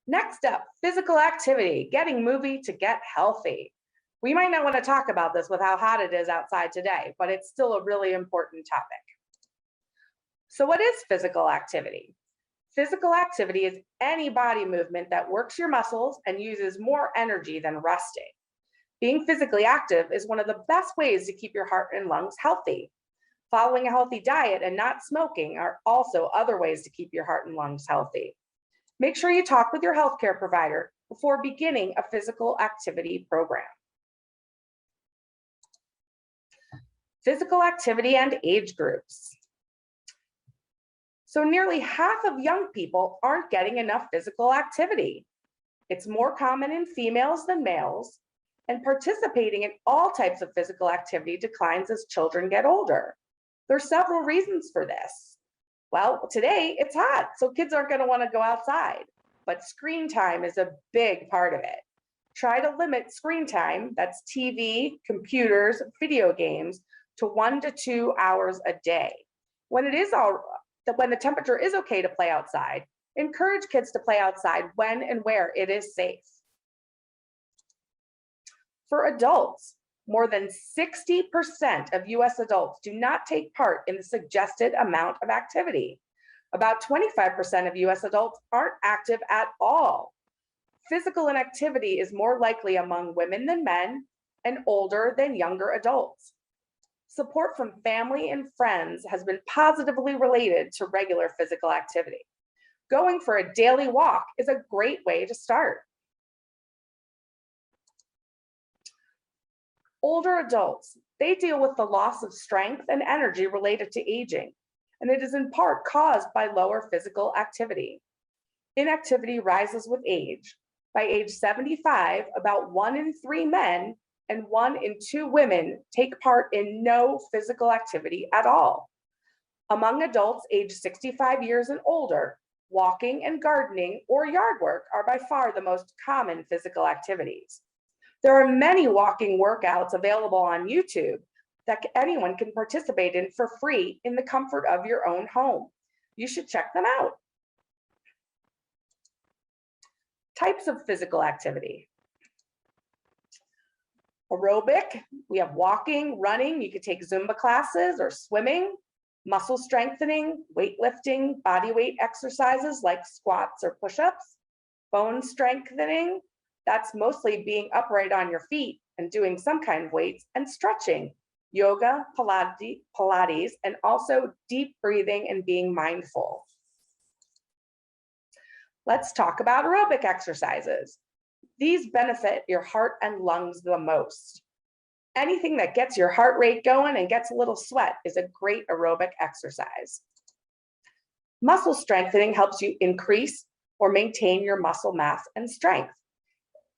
Next up, physical activity, getting moving to get healthy. We might not want to talk about this with how hot it is outside today, but it's still a really important topic. So, what is physical activity? Physical activity is any body movement that works your muscles and uses more energy than resting. Being physically active is one of the best ways to keep your heart and lungs healthy. Following a healthy diet and not smoking are also other ways to keep your heart and lungs healthy. Make sure you talk with your healthcare provider before beginning a physical activity program. Physical activity and age groups. So nearly half of young people aren't getting enough physical activity. It's more common in females than males, and participating in all types of physical activity declines as children get older. There are several reasons for this. Well, today it's hot, so kids aren't going to want to go outside, but screen time is a big part of it. Try to limit screen time, that's TV, computers, video games, to 1 to 2 hours a day. When the temperature is okay to play outside, encourage kids to play outside when and where it is safe. For adults, more than 60% of US adults do not take part in the suggested amount of activity. About 25% of US adults aren't active at all. Physical inactivity is more likely among women than men and older than younger adults. Support from family and friends has been positively related to regular physical activity. Going for a daily walk is a great way to start. Older adults, they deal with the loss of strength and energy related to aging, and it is in part caused by lower physical activity. Inactivity rises with age. By age 75, about 1 in 3 men and 1 in 2 women take part in no physical activity at all. Among adults aged 65 years and older, walking and gardening or yard work are by far the most common physical activities. There are many walking workouts available on YouTube that anyone can participate in for free in the comfort of your own home. You should check them out. Types of physical activity. Aerobic, we have walking, running, you could take Zumba classes or swimming, muscle strengthening, weightlifting, body weight exercises like squats or push-ups, bone strengthening, that's mostly being upright on your feet and doing some kind of weights, and stretching, yoga, Pilates, and also deep breathing and being mindful. Let's talk about aerobic exercises. These benefit your heart and lungs the most. Anything that gets your heart rate going and gets a little sweat is a great aerobic exercise. Muscle strengthening helps you increase or maintain your muscle mass and strength.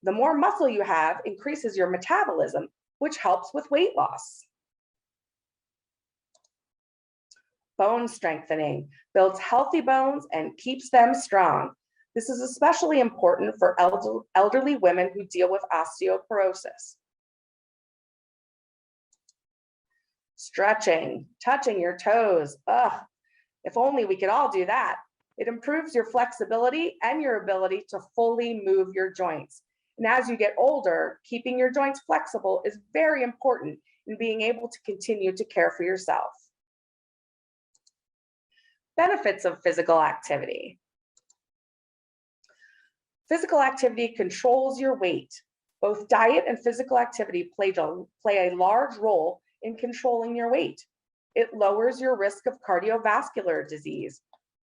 The more muscle you have increases your metabolism, which helps with weight loss. Bone strengthening builds healthy bones and keeps them strong. This is especially important for elderly women who deal with osteoporosis. Stretching, touching your toes. Ugh, if only we could all do that. It improves your flexibility and your ability to fully move your joints. And as you get older, keeping your joints flexible is very important in being able to continue to care for yourself. Benefits of physical activity. Physical activity controls your weight. Both diet and physical activity play a large role in controlling your weight. It lowers your risk of cardiovascular disease.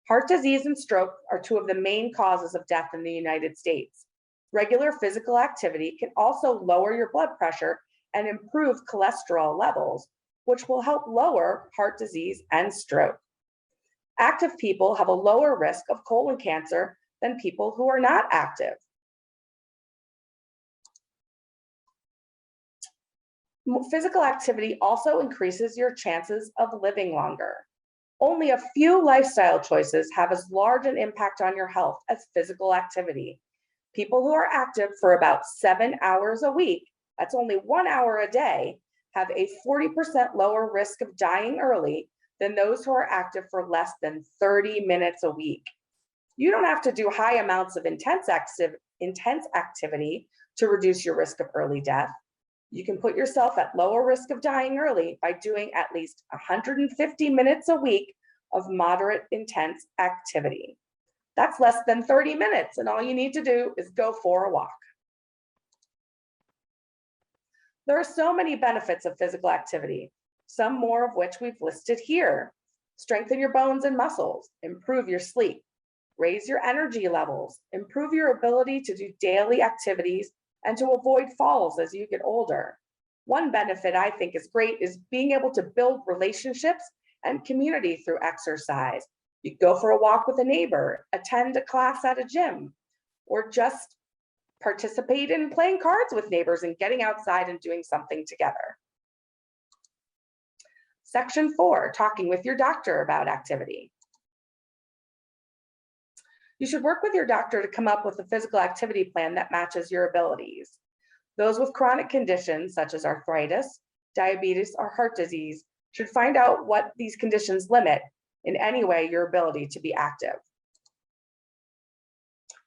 Heart disease and stroke are 2 of the main causes of death in the United States. Regular physical activity can also lower your blood pressure and improve cholesterol levels, which will help lower heart disease and stroke. Active people have a lower risk of colon cancer than people who are not active. Physical activity also increases your chances of living longer. Only a few lifestyle choices have as large an impact on your health as physical activity. People who are active for about 7 hours a week, that's only 1 hour a day, have a 40% lower risk of dying early than those who are active for less than 30 minutes a week. You don't have to do high amounts of intense activity to reduce your risk of early death. You can put yourself at lower risk of dying early by doing at least 150 minutes a week of moderate intense activity. That's less than 30 minutes, and all you need to do is go for a walk. There are so many benefits of physical activity, some more of which we've listed here. Strengthen your bones and muscles, improve your sleep, raise your energy levels, improve your ability to do daily activities, and to avoid falls as you get older. One benefit I think is great is being able to build relationships and community through exercise. You go for a walk with a neighbor, attend a class at a gym, or just participate in playing cards with neighbors and getting outside and doing something together. Section 4, talking with your doctor about activity. You should work with your doctor to come up with a physical activity plan that matches your abilities. Those with chronic conditions such as arthritis, diabetes, or heart disease should find out what these conditions limit in any way your ability to be active.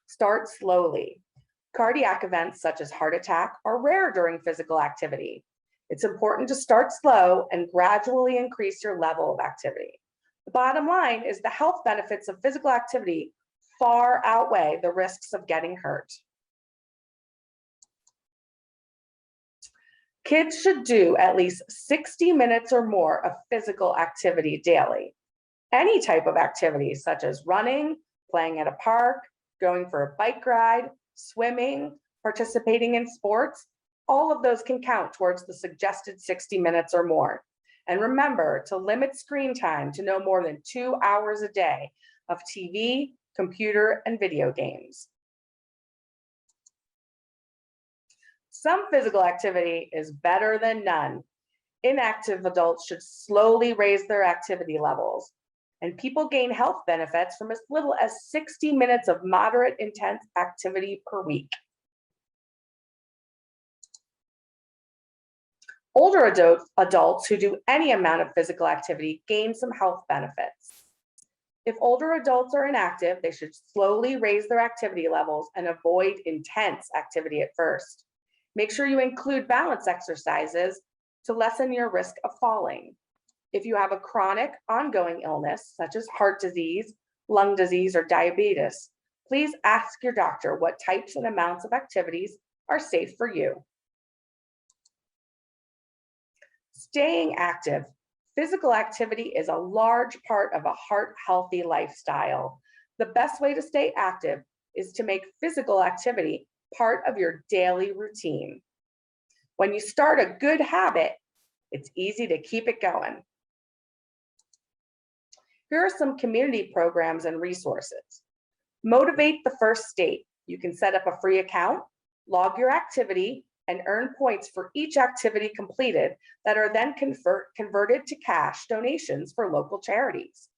Start slowly. Cardiac events such as heart attack are rare during physical activity. It's important to start slow and gradually increase your level of activity. The bottom line is the health benefits of physical activity far outweigh the risks of getting hurt. Kids should do at least 60 minutes or more of physical activity daily. Any type of activity such as running, playing at a park, going for a bike ride, swimming, participating in sports, all of those can count towards the suggested 60 minutes or more. And remember to limit screen time to no more than 2 hours a day of TV, computer, and video games. Some physical activity is better than none. Inactive adults should slowly raise their activity levels, and people gain health benefits from as little as 60 minutes of moderate intense activity per week. Older adults who do any amount of physical activity gain some health benefits. If older adults are inactive, they should slowly raise their activity levels and avoid intense activity at first. Make sure you include balance exercises to lessen your risk of falling. If you have a chronic ongoing illness, such as heart disease, lung disease, or diabetes, please ask your doctor what types and amounts of activities are safe for you. Staying active. Physical activity is a large part of a heart-healthy lifestyle. The best way to stay active is to make physical activity part of your daily routine. When you start a good habit, it's easy to keep it going. Here are some community programs and resources. Motivate the First State. You can set up a free account, log your activity, and earn points for each activity completed that are then converted to cash donations for local charities.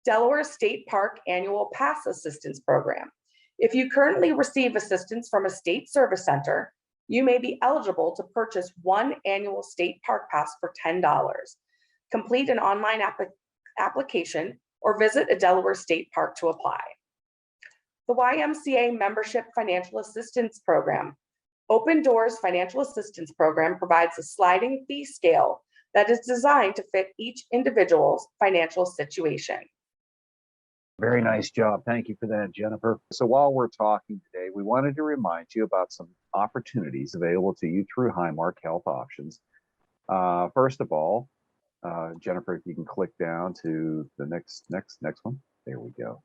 Delaware State Park Annual Pass Assistance Program. If you currently receive assistance from a state service center, you may be eligible to purchase one annual state park pass for $10. Complete an online application or visit a Delaware State Park to apply. The YMCA Membership Financial Assistance Program. Open Doors Financial Assistance Program provides a sliding fee scale that is designed to fit each individual's financial situation. Very nice job. Thank you for that, Jennifer. So while we're talking today, we wanted to remind you about some opportunities available to you through Highmark Health Options. First of all, Jennifer, if you can click down to the next one. There we go.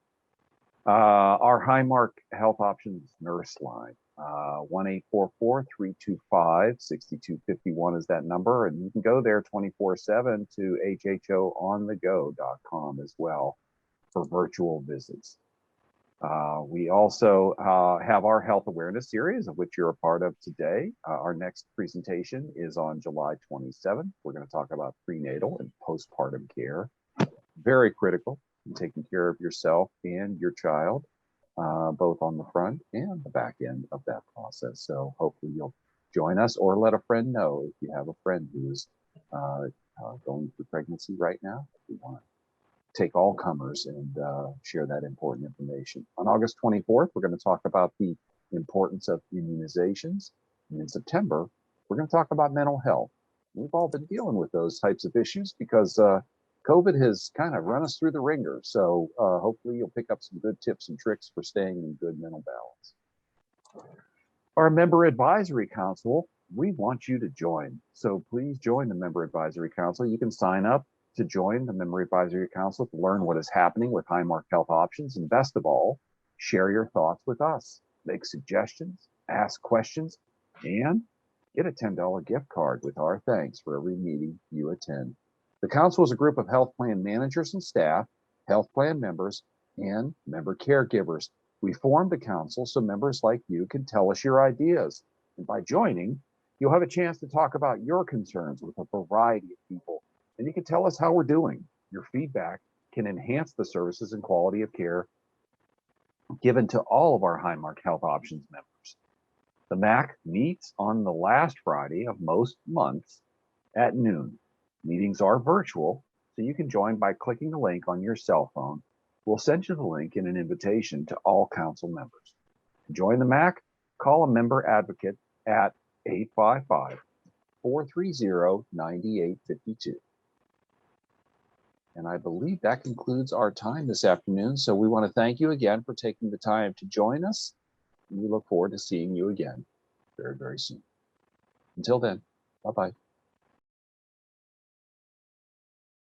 Our Highmark Health Options nurse line, 1-844-325-6251 is that number. And you can go there 24/7 to hhoonthego.com as well for virtual visits. We also have our health awareness series, of which you're a part of today. Our next presentation is on July 27th. We're going to talk about prenatal and postpartum care. Very critical in taking care of yourself and your child, both on the front and the back end of that process. So hopefully you'll join us, or let a friend know if you have a friend who is going through pregnancy right now. If you want to take all comers and share that important information. On August 24th, we're going to talk about the importance of immunizations. And in September, we're going to talk about mental health. We've all been dealing with those types of issues because COVID has kind of run us through the ringer. So hopefully you'll pick up some good tips and tricks for staying in good mental balance. Our Member Advisory Council, we want you to join. So please join the Member Advisory Council. You can sign up to join the Member Advisory Council to learn what is happening with Highmark Health Options. And best of all, share your thoughts with us, make suggestions, ask questions, and get a $10 gift card with our thanks for every meeting you attend. The council is a group of health plan managers and staff, health plan members, and member caregivers. We formed the council so members like you can tell us your ideas. And by joining, you'll have a chance to talk about your concerns with a variety of people. And you can tell us how we're doing. Your feedback can enhance the services and quality of care given to all of our Highmark Health Options members. The MAC meets on the last Friday of most months at noon. Meetings are virtual, so you can join by clicking the link on your cell phone. We'll send you the link in an invitation to all council members. To join the MAC, call a member advocate at 855-430-9852. And I believe that concludes our time this afternoon. So we want to thank you again for taking the time to join us. We look forward to seeing you again very, very soon. Until then, bye-bye.